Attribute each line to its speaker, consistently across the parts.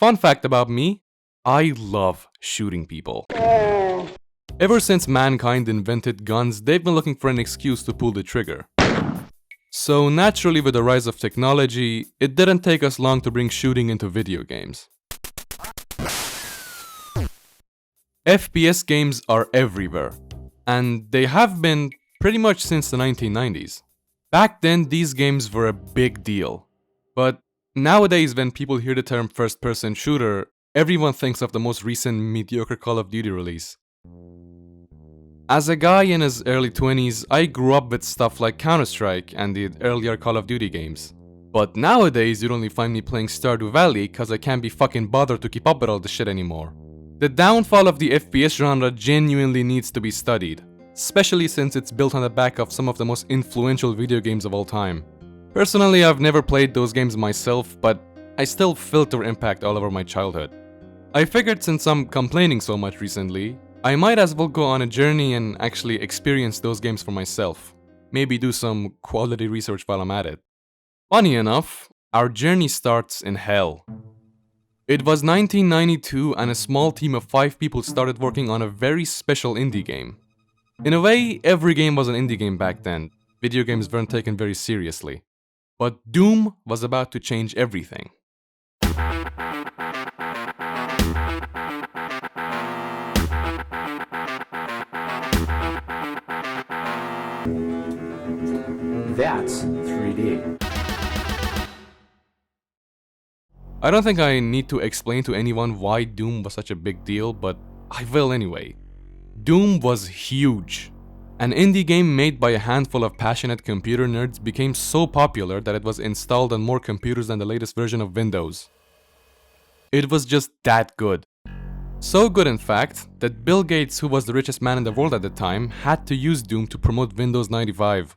Speaker 1: Fun fact about me, I love shooting people. Ever since mankind invented guns, they've been looking for an excuse to pull the trigger. So naturally, with the rise of technology, it didn't take us long to bring shooting into video games. FPS games are everywhere, and they have been pretty much since the 1990s. Back then, these games were a big deal. But nowadays, when people hear the term first-person shooter, everyone thinks of the most recent mediocre Call of Duty release. As a guy in his early 20s, I grew up with stuff like Counter-Strike and the earlier Call of Duty games. But nowadays, you'd only find me playing Stardew Valley cause I can't be fucking bothered to keep up with all this shit anymore. The downfall of the FPS genre genuinely needs to be studied, especially since it's built on the back of some of the most influential video games of all time. Personally, I've never played those games myself, but I still felt their impact all over my childhood. I figured since I'm complaining so much recently, I might as well go on a journey and actually experience those games for myself. Maybe do some quality research while I'm at it. Funny enough, our journey starts in hell. It was 1992 and a small team of 5 people started working on a very special indie game. In a way, every game was an indie game back then. Video games weren't taken very seriously. But Doom was about to change everything.
Speaker 2: That's 3D.
Speaker 1: I don't think I need to explain to anyone why Doom was such a big deal, but I will anyway. Doom was huge. An indie game made by a handful of passionate computer nerds became so popular that it was installed on more computers than the latest version of Windows. It was just that good. So good, in fact, that Bill Gates, who was the richest man in the world at the time, had to use Doom to promote Windows 95.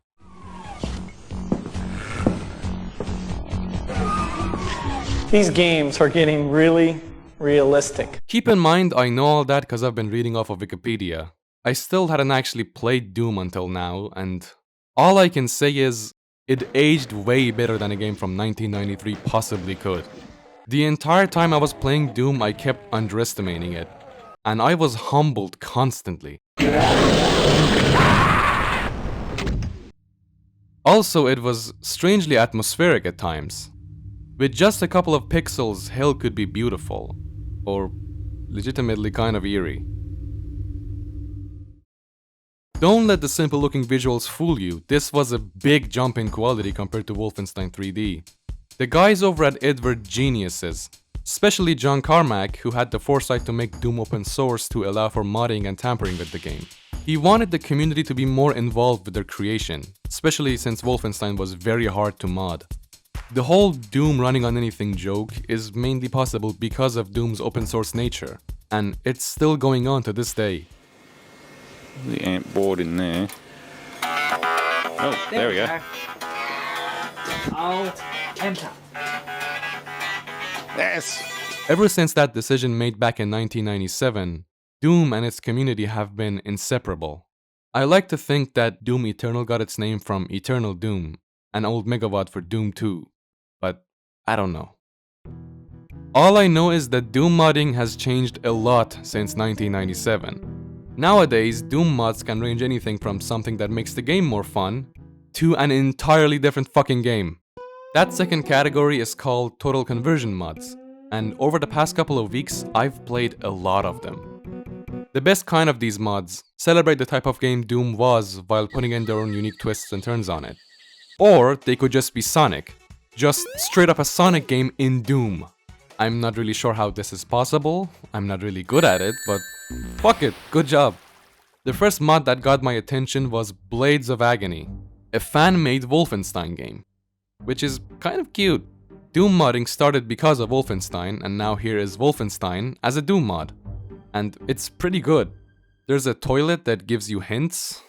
Speaker 3: These games are getting really realistic.
Speaker 1: Keep in mind, I know all that because I've been reading off of Wikipedia. I still hadn't actually played Doom until now, and all I can say is, it aged way better than a game from 1993 possibly could. The entire time I was playing Doom, I kept underestimating it, and I was humbled constantly. Also, it was strangely atmospheric at times. With just a couple of pixels, hell could be beautiful, or legitimately kind of eerie. Don't let the simple looking visuals fool you, this was a big jump in quality compared to Wolfenstein 3D. The guys over at id were geniuses, especially John Carmack, who had the foresight to make Doom open source to allow for modding and tampering with the game. He wanted the community to be more involved with their creation, especially since Wolfenstein was very hard to mod. The whole Doom running on anything joke is mainly possible because of Doom's open source nature, and it's still going on to this day.
Speaker 4: The ant board in there. Oh, there we go.
Speaker 2: Alt, enter.
Speaker 4: Yes!
Speaker 1: Ever since that decision made back in 1997, Doom and its community have been inseparable. I like to think that Doom Eternal got its name from Eternal Doom, an old megawatt for Doom 2, but I don't know. All I know is that Doom modding has changed a lot since 1997. Nowadays, Doom mods can range anything from something that makes the game more fun to an entirely different fucking game. That second category is called Total Conversion mods, and over the past couple of weeks, I've played a lot of them. The best kind of these mods celebrate the type of game Doom was while putting in their own unique twists and turns on it. Or they could just be Sonic. Just straight up a Sonic game in Doom. I'm not really sure how this is possible, I'm not really good at it, but fuck it, good job. The first mod that got my attention was Blades of Agony, a fan-made Wolfenstein game, which is kind of cute. Doom modding started because of Wolfenstein, and now here is Wolfenstein as a Doom mod. And it's pretty good. There's a toilet that gives you hints.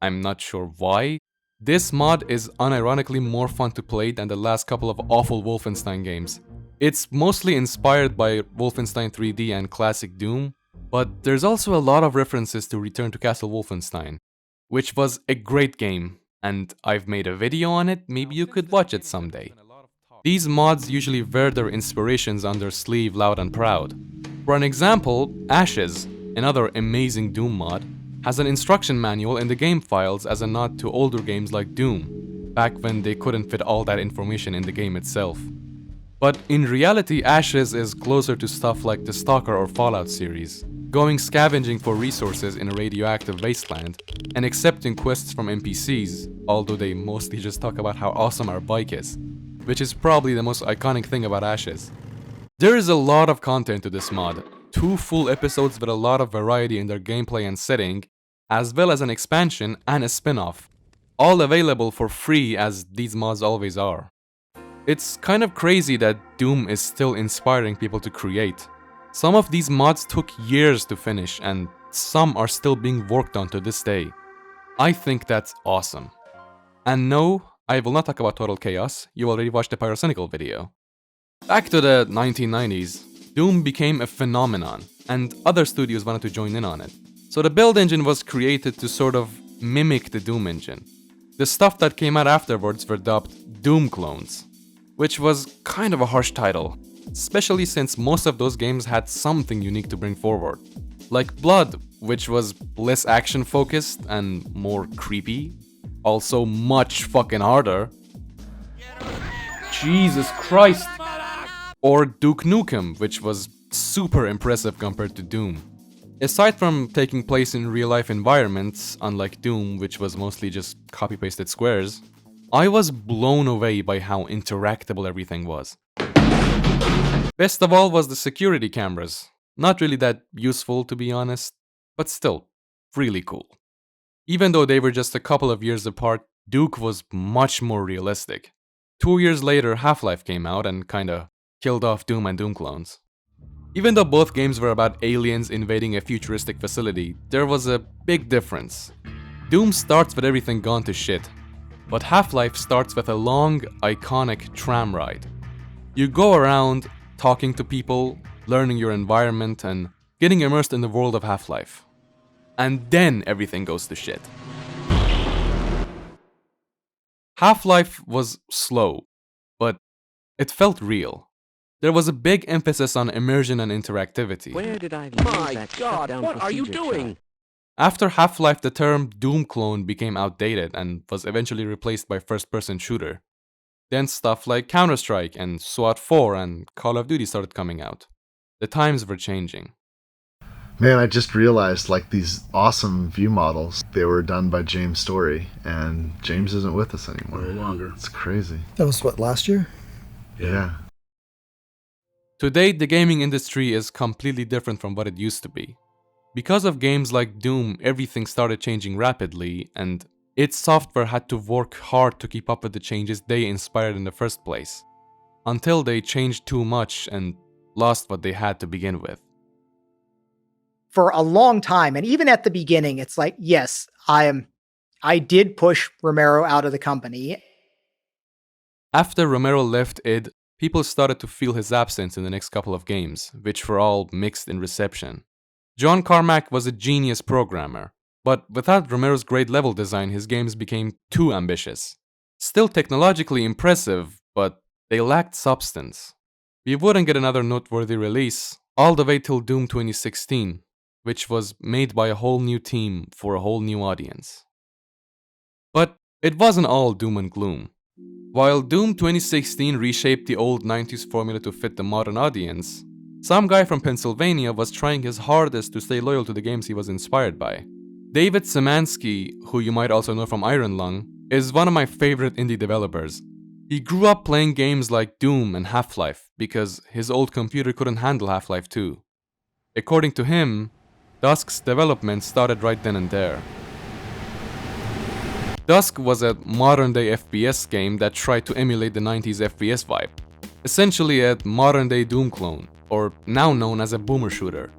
Speaker 1: I'm not sure why. This mod is unironically more fun to play than the last couple of awful Wolfenstein games. It's mostly inspired by Wolfenstein 3D and classic Doom, but there's also a lot of references to Return to Castle Wolfenstein, which was a great game, and I've made a video on it, maybe you could watch it someday. These mods usually wear their inspirations on their sleeve loud and proud. For an example, Ashes, another amazing Doom mod, has an instruction manual in the game files as a nod to older games like Doom, back when they couldn't fit all that information in the game itself. But in reality, Ashes is closer to stuff like the Stalker or Fallout series, going scavenging for resources in a radioactive wasteland, and accepting quests from NPCs, although they mostly just talk about how awesome our bike is, which is probably the most iconic thing about Ashes. There is a lot of content to this mod, 2 full episodes with a lot of variety in their gameplay and setting, as well as an expansion and a spin-off, all available for free as these mods always are. It's kind of crazy that Doom is still inspiring people to create. Some of these mods took years to finish, and some are still being worked on to this day. I think that's awesome. And no, I will not talk about Total Chaos, you already watched the Pyrocynical video. Back to the 1990s, Doom became a phenomenon, and other studios wanted to join in on it. So the build engine was created to sort of mimic the Doom engine. The stuff that came out afterwards were dubbed Doom clones, which was kind of a harsh title, especially since most of those games had something unique to bring forward. Like Blood, which was less action focused and more creepy, also much fucking harder. Jesus Christ! Or Duke Nukem, which was super impressive compared to Doom. Aside from taking place in real-life environments, unlike Doom, which was mostly just copy-pasted squares, I was blown away by how interactable everything was. Best of all was the security cameras. Not really that useful, to be honest, but still, really cool. Even though they were just a couple of years apart, Duke was much more realistic. 2 years later, Half-Life came out and kinda killed off Doom and Doom clones. Even though both games were about aliens invading a futuristic facility, there was a big difference. Doom starts with everything gone to shit, but Half-Life starts with a long, iconic tram ride. You go around, talking to people, learning your environment, and getting immersed in the world of Half-Life. And then everything goes to shit. Half-Life was slow, but it felt real. There was a big emphasis on immersion and interactivity.
Speaker 5: Where did I leave
Speaker 6: My
Speaker 5: that
Speaker 6: God,
Speaker 5: shutdown
Speaker 6: what are you
Speaker 5: procedure
Speaker 6: doing?
Speaker 5: chart?
Speaker 1: After Half-Life, the term Doom clone became outdated and was eventually replaced by first-person shooter. Then stuff like Counter-Strike and SWAT 4 and Call of Duty started coming out. The times were changing.
Speaker 7: Man, I just realized, like, these awesome view models, they were done by James Story, and James isn't with us anymore.
Speaker 6: No longer.
Speaker 7: It's crazy.
Speaker 8: That was what, last year?
Speaker 7: Yeah.
Speaker 1: Today, the gaming industry is completely different from what it used to be. Because of games like Doom, everything started changing rapidly, and its software had to work hard to keep up with the changes they inspired in the first place, until they changed too much and lost what they had to begin with.
Speaker 9: For a long time, and even at the beginning, it's like, yes, I did push Romero out of the company.
Speaker 1: After Romero left id, people started to feel his absence in the next couple of games, which were all mixed in reception. John Carmack was a genius programmer, but without Romero's great level design, his games became too ambitious. Still technologically impressive, but they lacked substance. We wouldn't get another noteworthy release all the way till Doom 2016, which was made by a whole new team for a whole new audience. But it wasn't all doom and gloom. While Doom 2016 reshaped the old 90s formula to fit the modern audience, some guy from Pennsylvania was trying his hardest to stay loyal to the games he was inspired by. David Szymanski, who you might also know from Iron Lung, is one of my favorite indie developers. He grew up playing games like Doom and Half-Life because his old computer couldn't handle Half-Life 2. According to him, Dusk's development started right then and there. Dusk was a modern-day FPS game that tried to emulate the 90s FPS vibe. Essentially a modern-day Doom clone, or now known as a boomer shooter.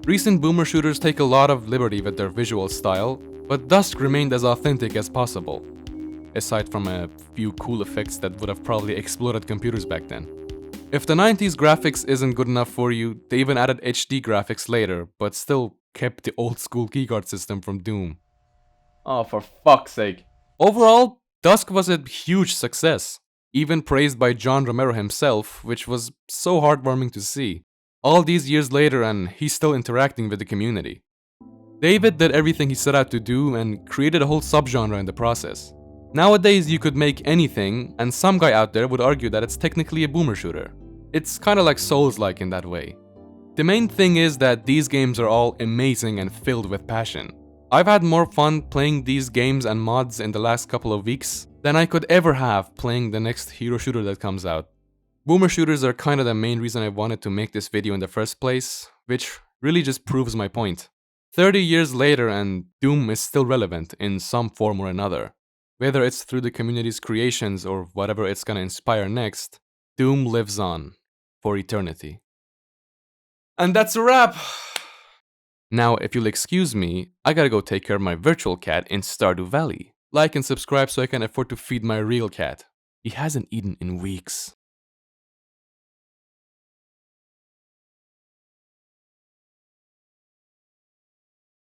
Speaker 1: Recent boomer shooters take a lot of liberty with their visual style, but Dusk remained as authentic as possible, aside from a few cool effects that would have probably exploded computers back then. If the 90s graphics isn't good enough for you, they even added HD graphics later, but still kept the old school keycard system from Doom. Oh, for fuck's sake. Overall, Dusk was a huge success. even praised by John Romero himself, which was so heartwarming to see. All these years later, and he's still interacting with the community. David did everything he set out to do and created a whole subgenre in the process. Nowadays, you could make anything, and some guy out there would argue that it's technically a boomer shooter. It's kinda like Souls-like in that way. The main thing is that these games are all amazing and filled with passion. I've had more fun playing these games and mods in the last couple of weeks than I could ever have playing the next hero shooter that comes out. Boomer shooters are kinda the main reason I wanted to make this video in the first place, which really just proves my point. 30 years later and Doom is still relevant in some form or another. Whether it's through the community's creations or whatever it's gonna inspire next, Doom lives on for eternity. And that's a wrap! Now, if you'll excuse me, I gotta go take care of my virtual cat in Stardew Valley. Like and subscribe so I can afford to feed my real cat. He hasn't eaten in weeks.